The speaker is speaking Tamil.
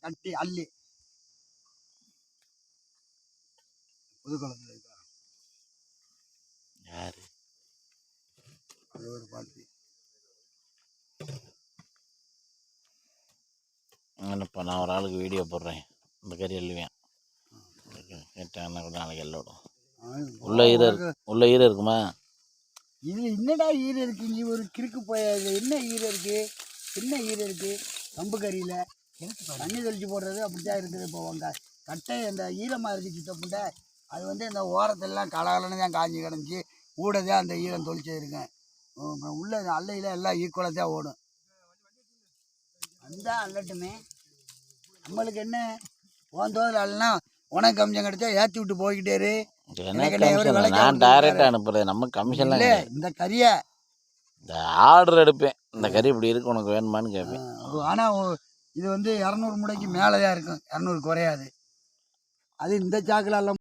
கட்டி அள்ளி புதுக்குளத்தில் இருக்கா யாரு அது ஒரு பாட்டி. இப்போ நான் ஒரு ஆளுக்கு வீடியோ போடுறேன், இந்த கறி எல்லுவேன் கேட்டாங்கன்னா கூட நாளைக்கு எல்லோடும். உள்ள ஈரம் இருக்குமா? இது என்னடா ஈரம் இருக்கு? இங்கே ஒரு கிறுக்கு போயாது. என்ன ஈரம் இருக்கு? என்ன ஈரம் இருக்கு? கம்பு கறியில் தண்ணி தெளிச்சு போடுறது அப்படித்தான் இருக்குது. இப்போ உங்க கட்டை அந்த ஈரமாக இருக்குது சித்தப்புண்டை. அது வந்து இந்த ஓரத்திலலாம் கலகலன்னு தான் காஞ்சி கிடஞ்சி ஊடதான் அந்த ஈரம் தொளிச்சு இருக்கேன். உள்ள அல்லையில் எல்லாம் ஈக்குவலாக தான் ஓடும். அந்த அல்லட்டுமே நம்மளுக்கு என்ன ஓந்தோதில் அல்லனா உனக்கு கம்மியம் கிடைச்சா ஏற்றி விட்டு போய்கிட்டே. நான் டைரக்டா அனுப்புறேன், நம்ம கமிஷன்லாம் இல்லை. இந்த கறியை இந்த ஆர்டர் எடுப்பேன், இந்த கறி இப்படி இருக்கு உனக்கு வேணுமான்னு கேட்பேன். ஆனால் இது வந்து 200 முடைக்கு மேலே தான் இருக்கும், 200 குறையாது. அது இந்த சாக்கில் எல்லாம்